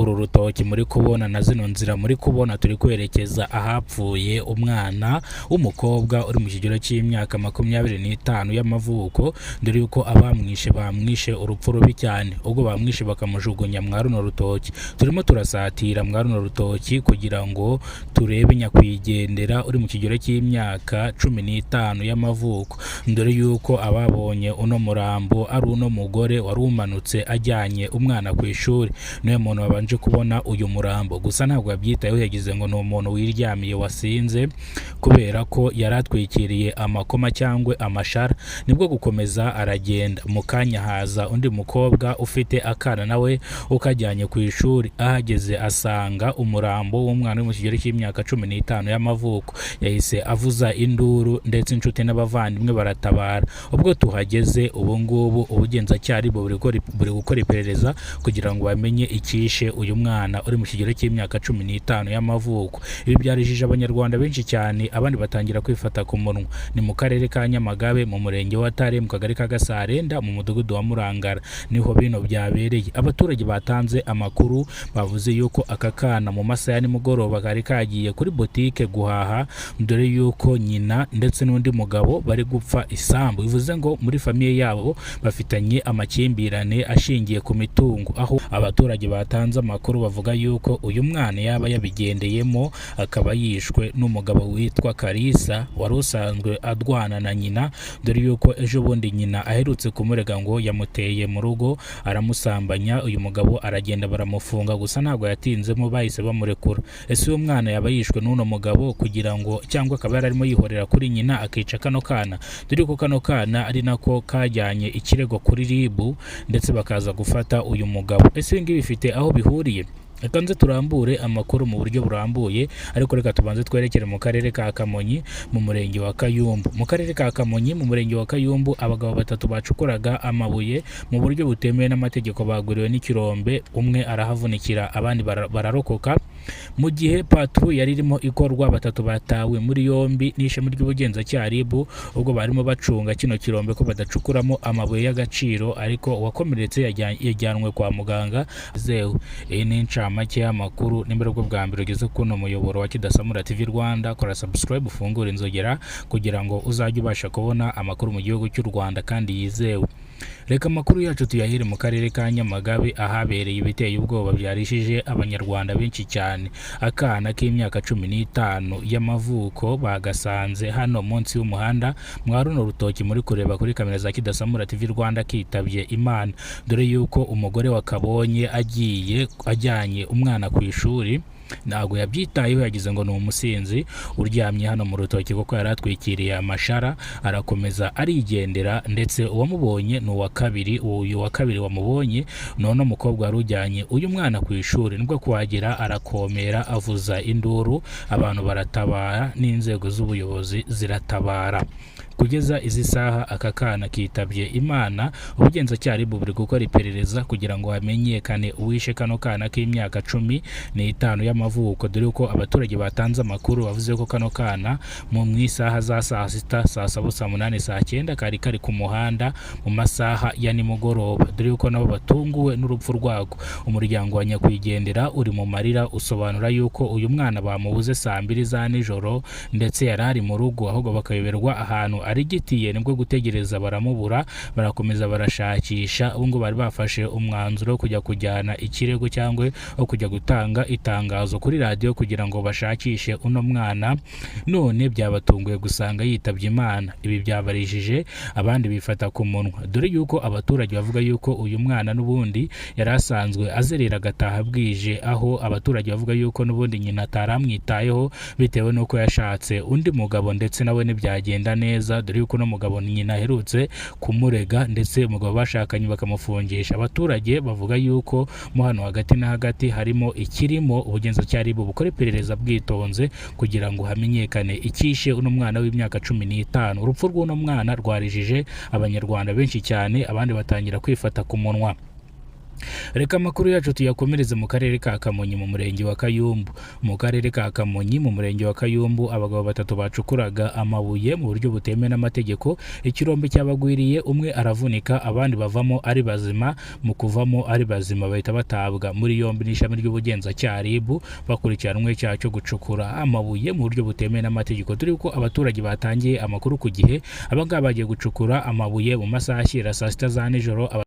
uru rutoki muri kubona na zino nzira muri kubona turi kwerekeza ahapfuye umwana w'umukobwa uri mu kigero cy'imyaka 25 y'amavuko, dore yuko bamwishe urupfu rubi cyane. Ubwo bamwishe bakamujugunya mwa runo rutoki. Turimo turasatira mwa runo rutoki kugira ngo turebe nyakwigendera uri mu kigero cy'imyaka 15 y'amavuko, dore yuko ababonye uno murambo ari uno mugore wari umanutse ajyanye umwana ku ishuri. Niwe muntu babanje kubona uyu murambo, gusa ntabwo yabyitayeho, yagize ngo ni umuntu wiryamiye wasinze kubera ko yaratwikiriye amakoma cyangwa amashara. Nibwo gukomeza aragenda, mu kanya haza undi mukobwa ufite akana nawe ukajyanye ku ishuri. Ahageze asanga umurambo w'umwana uri mu kigero cy'imyaka 15 y'amavuko. Yahise avuza induru ndetse inshuti n'abavandimwe baratabara. Ubwo tuhageze ubu ngubu ubugenzacyaha buri gukora iperereza kugira ngo bamenye icyishe uyu mwana uri mu kigero cy'imyaka 15 y'amavuko. Ibi byarijije abanyarwanda benshi cyane, abandi batangira kwifata ku munwa. Ni mu karere ka Nyamagabe, mu murenge wa Tare, mu kagari ka Gasarenda, mu mudugudu wa Murangara, niho bino byabereye. Abaturage batanze amakuru bavuze yuko aka kana mu masaha ya nimugoroba kari kagiye kuri botike guhaha, dore yuko nyina ndetse n'undi mugabo bari gupfa isambu. Bivuze ngo muri famiye yabo bafitanye amakimbirane ashingiye ku mitungo, aho abaturage batanze amakuru bavuga yuko uyu mwana yaba yabigendeyemo akaba yishwe n'umugabo witwa Kalisa wari usanzwe adwana na nyina, dore yuko ejo bundi nyina aherutse kumurega ngo yamuteye mu rugo aramusambanya. Uyu mugabo aragenda baramufunga, gusa ntabwo yatinzemo, bahise bamurekura. Ese uyu mwana yaba yishwe n'uno mugabo kugira ngo, cyangwa akaba yararimo yihorera kuri nyina akica kano kana, dore ko kano kana ari nako kajyanye ikirego kuri RIB ndetse bakaza gufata uyu mugabo. Ese ibi ngibi bifite aho bihuriye? Reka nze turambure amakuru mu buryo burambuye, ariko reka tubanze twerekere mu karere ka Kamonyi mu murenge wa Kayumbu. Mu karere ka Kamonyi mu murenge wa Kayumbu, abagabo batatu bacukuraga amabuye mu buryo butemewe n'amategeko baguriwe n'ikirombe. Umwe arahavunikira, abandi bararokoka. Mu gihe patru yari irimo ikorwa, batatu batawe muri yombi n'ishami ry'ubugenzacyaha RIB ubwo barimo bacunga kino kirombe ko badacukuramo amabuye y'agaciro, ariko uwakomeretse yajyanwe kwa muganga zewe. Iyi ni make y'amakuru. Nimbere bwo bwa mbere ugeze kuno muyoboro wa Kidasamura TV Rwanda, kora subscribe ufungure inzogera kugira ngo uzajye ubasha kubona amakuru mu gihugu cy'u Rwanda kandi yizewe. Reka amakuru yacu tuyahire mu karere ka Nyamagabe, ahabereye ibiteye ubwoba byarishije abanyarwanda benshi cyane. Akana k'imyaka 15 y'amavuko bagasanze hano munsi y'umuhanda mwa runo rutoki muri kureba kuri kamera za Kidasamura TV Rwanda kitabye Imana, dore yuko umugore wakabonye ajyanye umwana ku ishuri ntabwo yabyitayeho, yagize ngo ni umusinzi uryamye hano mu rutoki kuko yaratwikiriye amashara, arakomeza arigendera. Ndetse uwamubonye ni uyu wa kabiri wamubonye none umukobwa wari ujyanye uyu mwana ku ishuri. Nibwo kuhagera arakomera avuza induru, abantu baratabara n'inzego z'ubuyobozi ziratabara. Kugeza izi saha aka kana kitabye Imana. Ubugenzacyaha buri gukora iperereza kugira ngo hamenyekane uwishe kano kana k'imyaka 15 y'amavuko, dore ko abaturage batanze amakuru bavuze ko kano kana mu isaha za saa 6, saa 7, saa 8, saa 9 kari ku muhanda mu masaha ya nimugoroba, dore ko nabo batunguwe n'urupfu rwago. Umuryango wa nyakwigendera uri mu marira, usobanura yuko uyu mwana bamubuze saa 2 za nijoro ndetse yarari mu rugo, ahubwo bakayoberwa ahantu arigitiye. Nibwo gutegereza baramubura, barakomeza barashakisha. Ubwo bari bafashe umwanzuro kujya kujyana ikirego cyangwa kujya gutanga itangazo kuri radio kugira ngo bashakishe uno mwana, none byabatunguye gusanga yitabye Imana. Ibi byabarijije abandi bifata ku munwa, dore yuko abaturage bavuga yuko uyu mwana n'ubundi yari asanzwe azerera agataha bwije, aho abaturage bavuga yuko n'ubundi nyina ataramwitayeho bitewe n'uko yashatse undi mugabo, ndetse nawe ntibyagenda neza, dore yuko no mugabo nyina aherutse kumurega ndetse umugabo bashakanye bakamufungisha. Abaturage bavuga yuko mu hano hagati na hagati harimo ikirimo ubugenzacyaha bukora iperereza bwitonze kugira ngo hamenyekane icyishe uno mwana w'imyaka 15. Urupfu rw'uno mwana rwarijije abanyarwanda benshi cyane, abandi batangira kwifata ku munwa. Reka amakuru yacu tuyakomereze mu karere ka Kamonyi mu murenge wa Kayumbu. Mu karere ka Kamonyi mu murenge wa Kayumbu abagabo batatu bacukuraga amabuye mu buryo butemewe n'amategeko, ikirombe cyabagwiriye, umwe aravunika abandi bavamo ari bazima. Mu kuvamo ari bazima bahita batabwa muri yombi n'ishami ry'ubugenzacyaha RIB bakurikiranwe icyaha cyo gucukura amabuye mu buryo butemewe n'amategeko. Turi ko abaturage batangiye amakuru ku gihe, abangaba bagiye gucukura amabuye mu masaha ashyira saa sita za nijoro.